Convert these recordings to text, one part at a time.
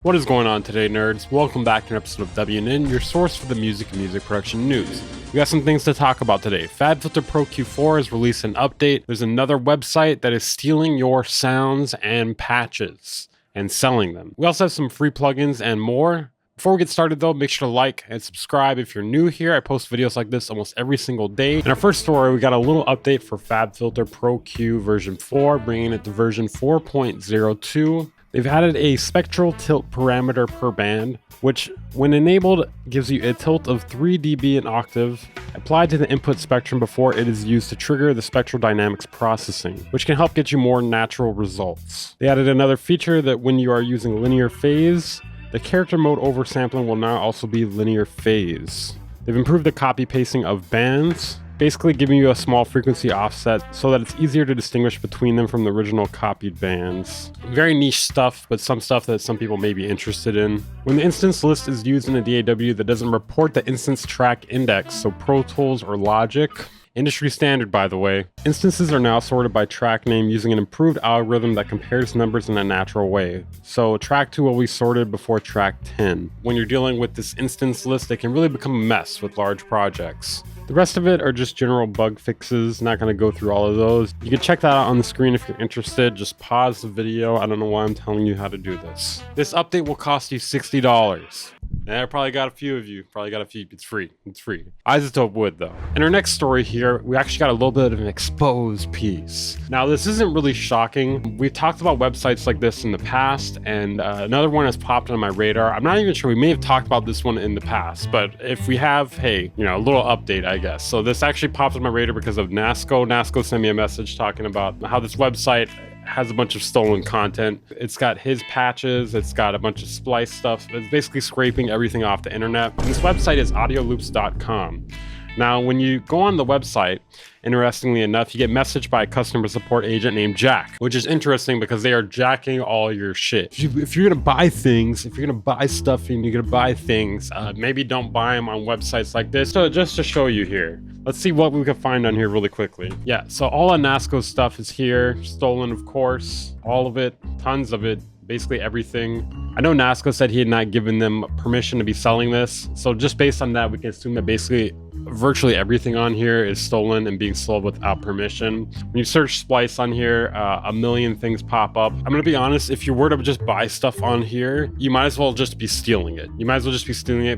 What is going on today, nerds? Welcome back to an episode of WN, your source for the music and music production news. We got some things to talk about today. FABFILTER Pro Q4 has released an update. There's another website that is stealing your sounds and patches and selling them. We also have some free plugins and more. Before we get started though, make sure to like and subscribe if you're new here. I post videos like this almost every single day. In our first story, we got a little update for FABFILTER Pro Q version 4, bringing it to version 4.02. They've added a spectral tilt parameter per band, which when enabled gives you a tilt of 3 dB an octave applied to the input spectrum before it is used to trigger the spectral dynamics processing, which can help get you more natural results. They added another feature that when you are using linear phase, the character mode oversampling will now also be linear phase. They've improved the copy pasting of bands, basically giving you a small frequency offset so that it's easier to distinguish between them from the original copied bands. Very niche stuff, but some stuff that some people may be interested in. When the instance list is used in a DAW that doesn't report the instance track index, so Pro Tools or Logic, industry standard by the way, instances are now sorted by track name using an improved algorithm that compares numbers in a natural way. So track 2 will be sorted before track 10. When you're dealing with this instance list, it can really become a mess with large projects. The rest of it are just general bug fixes, not going to go through all of those. You can check that out on the screen if you're interested. Just pause the video. I don't know why I'm telling you how to do this. This update will cost you $60. I probably got a few of you. It's free. It's free. Isotope would though. In our next story here, we actually got a little bit of an exposed piece. Now this isn't really shocking. We've talked about websites like this in the past, and another one has popped on my radar. I'm not even sure. We may have talked about this one in the past, but if we have, hey, a little update, I guess. So this actually popped on my radar because of Nasco. Nasco sent me a message talking about how this website has a bunch of stolen content. It's got his patches, it's got a bunch of splice stuff. It's basically scraping everything off the internet. And this website is audioloops.com. Now, when you go on the website, interestingly enough, you get messaged by a customer support agent named Jack, which is interesting because they are jacking all your shit. If you're gonna buy things, if you're gonna buy stuff and you're gonna buy things, maybe don't buy them on websites like this. So just to show you here, let's see what we can find on here really quickly. Yeah, so all of Nasco's stuff is here, stolen of course, all of it, tons of it. Basically everything. I know Nasco said he had not given them permission to be selling this, so just based on that we can assume that basically virtually everything on here is stolen and being sold without permission. When you search splice on here, a million things pop up. I'm gonna be honest, if you were to just buy stuff on here, you might as well just be stealing it.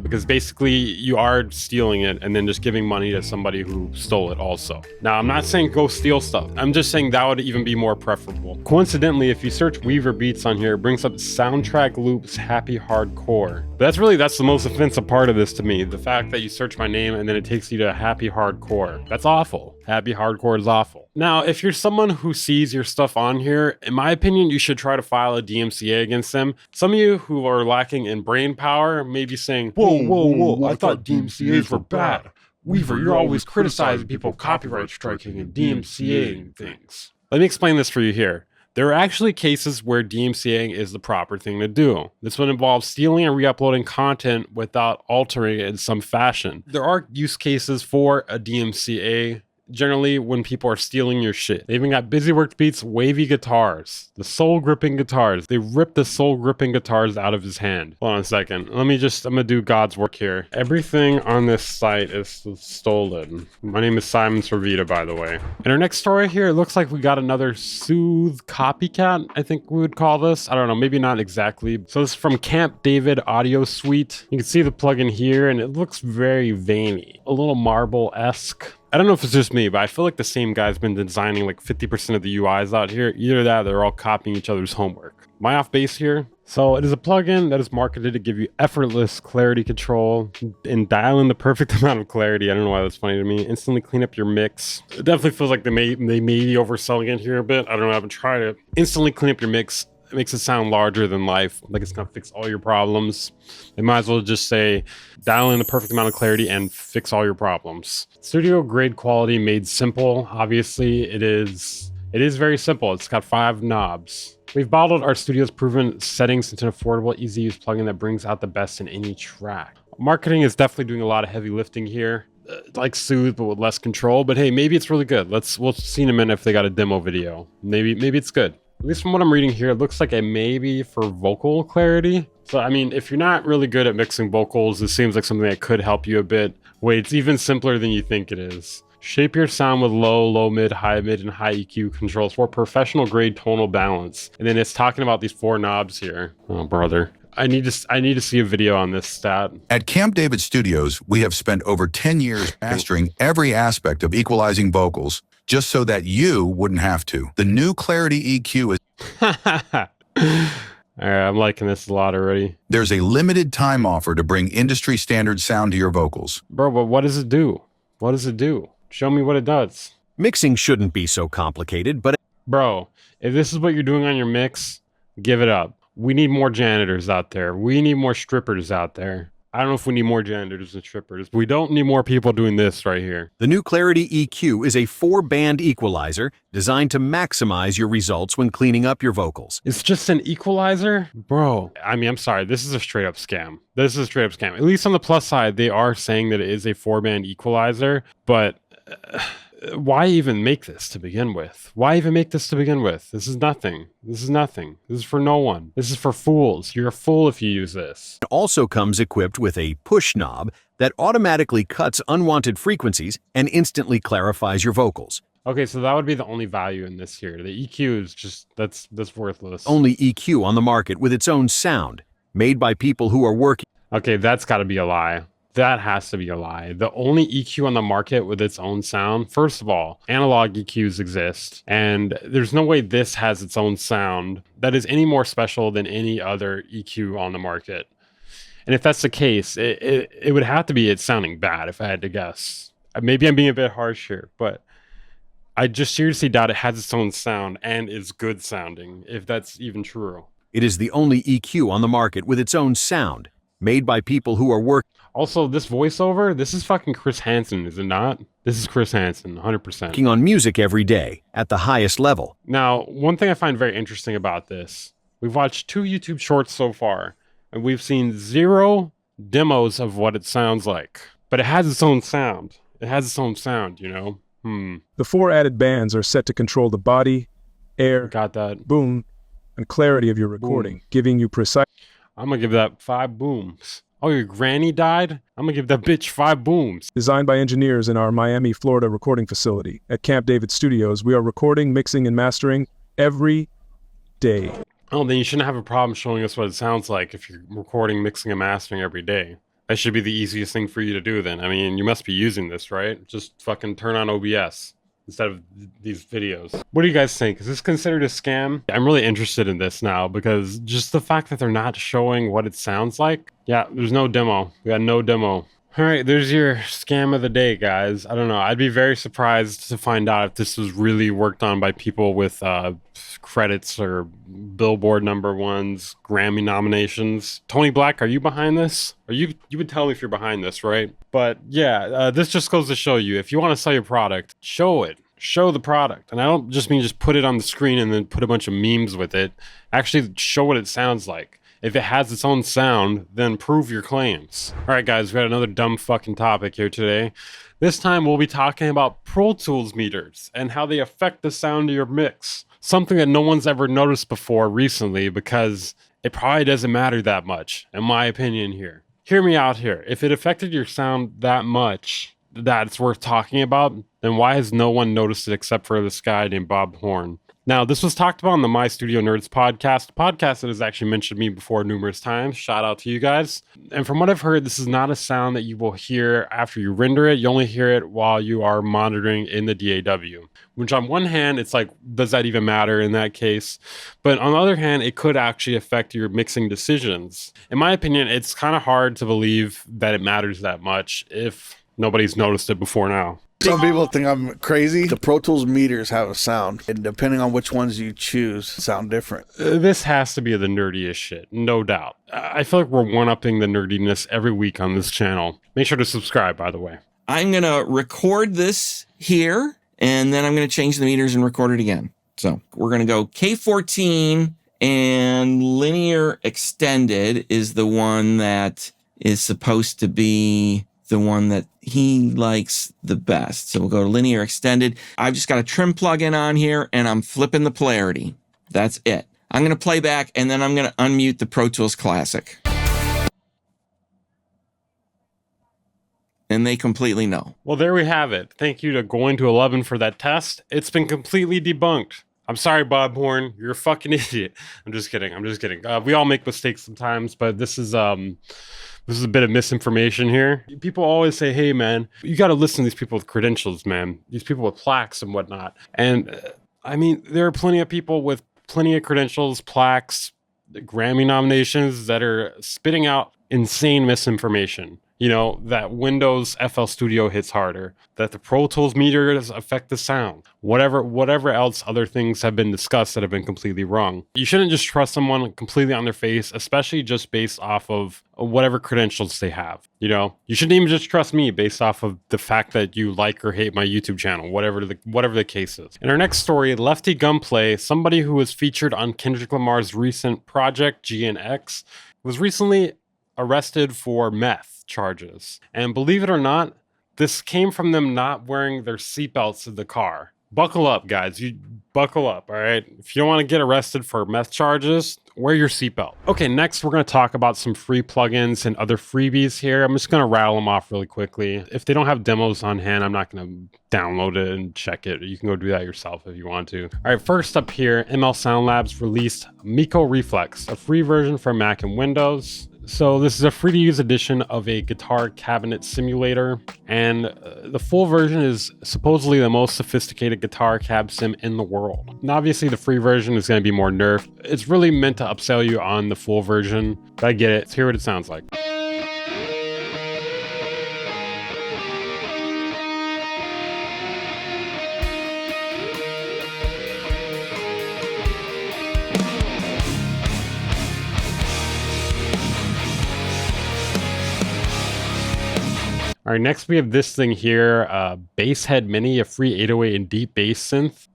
Because basically you are stealing it and then just giving money to somebody who stole it also. Now I'm not saying go steal stuff, I'm just saying that would even be more preferable. Coincidentally, if you search Weaver Beats on here, it brings up Soundtrack Loops Happy Hardcore. But that's the most offensive part of this to me, the fact that you search my name and then it takes you to Happy Hardcore. That's awful. Happy Hardcore is awful. Now, if you're someone who sees your stuff on here, in my opinion, you should try to file a DMCA against them. Some of you who are lacking in brain power may be saying, whoa, I thought DMCAs were bad. Weaver, you're always criticizing people copyright striking and DMCAing things. Let me explain this for you here. There are actually cases where DMCAing is the proper thing to do. This one involves stealing and re-uploading content without altering it in some fashion. There are use cases for a DMCA, generally when people are stealing your shit. They even got Busyworks Beats wavy guitars, the soul gripping guitars. They ripped the soul gripping guitars out of his hand. Hold on a second. I'm gonna do God's work here. Everything on this site is stolen. My name is Simon Servita, by the way. In our next story here, it looks like we got another Soothe copycat, I think we would call this. I don't know, maybe not exactly. So this is from Camp David Audio Suite. You can see the plugin here and it looks very veiny, a little marble-esque. I don't know if it's just me, but I feel like the same guy's been designing like 50% of the UIs out here. Either that or they're all copying each other's homework. Am I off base here? So it is a plugin that is marketed to give you effortless clarity control and dial in the perfect amount of clarity. I don't know why that's funny to me. Instantly clean up your mix. It definitely feels like they may be overselling it here a bit. I don't know, I haven't tried it. Instantly clean up your mix. It makes it sound larger than life, like it's gonna fix all your problems. They might as well just say, dial in the perfect amount of clarity and fix all your problems. Studio grade quality made simple. Obviously, it is very simple. It's got 5 knobs. We've bottled our studio's proven settings into an affordable, easy use plugin that brings out the best in any track. Marketing is definitely doing a lot of heavy lifting here. Like Soothe, but with less control. But hey, maybe it's really good. We'll see in a minute if they got a demo video. Maybe it's good. At least from what I'm reading here, it looks like it may be for vocal clarity. So, I mean, if you're not really good at mixing vocals, this seems like something that could help you a bit. Wait, it's even simpler than you think it is. Shape your sound with low, mid, and high EQ controls for professional grade tonal balance. And then it's talking about these 4 knobs here. Oh, brother. I need to see a video on this stat. At Camp David Studios, we have spent over 10 years mastering every aspect of equalizing vocals just so that you wouldn't have to. The new Clarity EQ is... All right, I'm liking this a lot already. There's a limited time offer to bring industry standard sound to your vocals. Bro, but what does it do? What does it do? Show me what it does. Mixing shouldn't be so complicated, but... Bro, if this is what you're doing on your mix, give it up. We need more janitors out there. We need more strippers out there. I don't know if we need more janitors and strippers. We don't need more people doing this right here. The new Clarity EQ is a 4-band equalizer designed to maximize your results when cleaning up your vocals. It's just an equalizer? Bro, I mean, I'm sorry. This is a straight up scam. This is a straight up scam. At least on the plus side, they are saying that it is a 4-band equalizer, but... why even make this to begin with? Why even make this to begin with? This is nothing. This is nothing. This is for no one. This is for fools. You're a fool if you use this. It also comes equipped with a push knob that automatically cuts unwanted frequencies and instantly clarifies your vocals. Okay, so that would be the only value in this here. The EQ is just, that's worthless. Only EQ on the market with its own sound, made by people who are working. Okay, that's got to be a lie. That has to be a lie. The only EQ on the market with its own sound, first of all, analog EQs exist, and there's no way this has its own sound that is any more special than any other EQ on the market. And if that's the case, it would have to be it sounding bad, if I had to guess. Maybe I'm being a bit harsh here, but I just seriously doubt it has its own sound and is good sounding, if that's even true. It is the only EQ on the market with its own sound, made by people who are working. Also, this voiceover, this is fucking Chris Hansen, is it not? This is Chris Hansen, 100%. Working on music every day at the highest level. Now, one thing I find very interesting about this, we've watched 2 YouTube shorts so far, and we've seen 0 demos of what it sounds like. But it has its own sound. It has its own sound, you know? The 4 added bands are set to control the body, air, got that. boom, and clarity of your recording, giving you precise... I'm gonna give that 5 booms. Oh, your granny died? I'm gonna give that bitch 5 booms. Designed by engineers in our Miami, Florida recording facility. At Camp David Studios, we are recording, mixing, and mastering every day. Oh, then you shouldn't have a problem showing us what it sounds like if you're recording, mixing, and mastering every day. That should be the easiest thing for you to do then. I mean, you must be using this, right? Just fucking turn on OBS instead of these videos. What do you guys think? Is this considered a scam? I'm really interested in this now because just the fact that they're not showing what it sounds like. Yeah, there's no demo. We got no demo. All right, there's your scam of the day, guys. I don't know. I'd be very surprised to find out if this was really worked on by people with credits or Billboard #1s, Grammy nominations. Tony Black, are you behind this? You would tell me if you're behind this, right? But yeah, this just goes to show you, if you want to sell your product, show it. Show the product. And I don't just mean just put it on the screen and then put a bunch of memes with it. Actually show what it sounds like. If it has its own sound, then prove your claims. All right, guys, we got another dumb fucking topic here today. This time we'll be talking about Pro Tools meters and how they affect the sound of your mix. Something that no one's ever noticed before recently because it probably doesn't matter that much, in my opinion here. Hear me out here. If it affected your sound that much that it's worth talking about, then why has no one noticed it except for this guy named Bob Horn? Now, this was talked about on the My Studio Nerds podcast, a podcast that has actually mentioned me before numerous times. Shout out to you guys. And from what I've heard, this is not a sound that you will hear after you render it. You only hear it while you are monitoring in the DAW, which on one hand, it's like, does that even matter in that case? But on the other hand, it could actually affect your mixing decisions. In my opinion, it's kind of hard to believe that it matters that much if nobody's noticed it before now. Some people think I'm crazy. The Pro Tools meters have a sound, and depending on which ones you choose, sound different. This has to be the nerdiest shit, no doubt. I feel like we're one-upping the nerdiness every week on this channel. Make sure to subscribe, by the way. I'm going to record this here, and then I'm going to change the meters and record it again. So we're going to go K14, and linear extended is the one that is supposed to be the one that he likes the best. So we'll go to linear extended. I've just got a trim plugin on here and I'm flipping the polarity. That's it. I'm going to play back and then I'm going to unmute the Pro Tools Classic. And they completely know. Well, there we have it. Thank you to Going to 11 for that test. It's been completely debunked. I'm sorry, Bob Horn. You're a fucking idiot. I'm just kidding. We all make mistakes sometimes, but this is a bit of misinformation here. People always say, hey, man, you got to listen to these people with credentials, man. These people with plaques and whatnot. And I mean, there are plenty of people with plenty of credentials, plaques, Grammy nominations that are spitting out insane misinformation. You know, that Windows FL Studio hits harder, that the Pro Tools meters affect the sound, whatever else other things have been discussed that have been completely wrong. You shouldn't just trust someone completely on their face, especially just based off of whatever credentials they have. You know, you shouldn't even just trust me based off of the fact that you like or hate my YouTube channel, whatever the case is. In our next story, Lefty Gunplay, somebody who was featured on Kendrick Lamar's recent project GNX, was recently arrested for meth charges. And believe it or not, this came from them not wearing their seatbelts in the car. Buckle up, guys. You buckle up, all right? If you don't want to get arrested for meth charges, wear your seatbelt. Okay, next we're going to talk about some free plugins and other freebies here. I'm just going to rattle them off really quickly. If they don't have demos on hand, I'm not going to download it and check it. You can go do that yourself if you want to. All right, first up here, ML Sound Labs released Miko Reflex, a free version for Mac and Windows. So this is a free-to-use edition of a guitar cabinet simulator, and the full version is supposedly the most sophisticated guitar cab sim in the world. And obviously the free version is going to be more nerfed. It's really meant to upsell you on the full version, but I get it. Let's hear what it sounds like. All right, next we have this thing here, Basshead Mini, a free 808 and deep bass synth.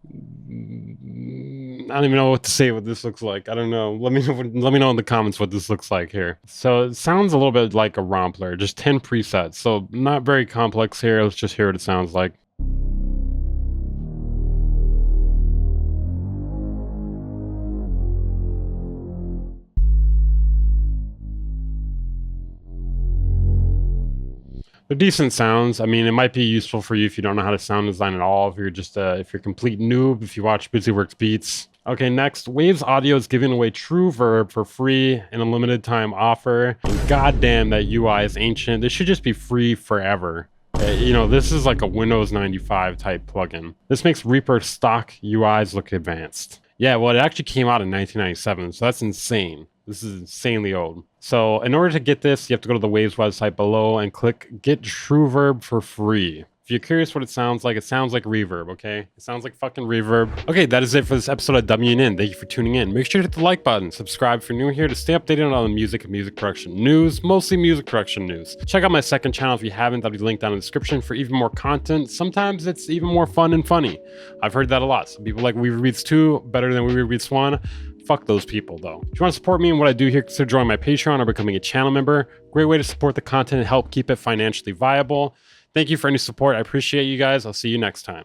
I don't even know what to say what this looks like. I don't know. Let me know in the comments what this looks like here. So it sounds a little bit like a Rompler, just 10 presets. So not very complex here. Let's just hear what it sounds like. They're decent sounds. I mean, it might be useful for you if you don't know how to sound design at all, if you're just if you're a complete noob, if you watch BusyWorks Beats. Okay, next, Waves Audio is giving away True Verb for free in a limited time offer. And goddamn, that UI is ancient. This should just be free forever. You know, this is like a Windows 95 type plugin. This makes Reaper stock UIs look advanced. Yeah, well, it actually came out in 1997, so that's insane. This is insanely old. So in order to get this, you have to go to the Waves website below and click Get True Verb for free. If you're curious what it sounds like reverb, okay? It sounds like fucking reverb. Okay, that is it for this episode of WNN. Thank you for tuning in. Make sure to hit the like button, subscribe if you're new here to stay updated on the music and music production news, mostly music production news. Check out my second channel if you haven't. That'll be linked down in the description for even more content. Sometimes it's even more fun and funny. I've heard that a lot. Some people like Weaver Beats 2 better than Weaver Beats 1. Fuck those people, though. If you want to support me and what I do here, consider joining my Patreon or becoming a channel member. Great way to support the content and help keep it financially viable. Thank you for any support. I appreciate you guys. I'll see you next time.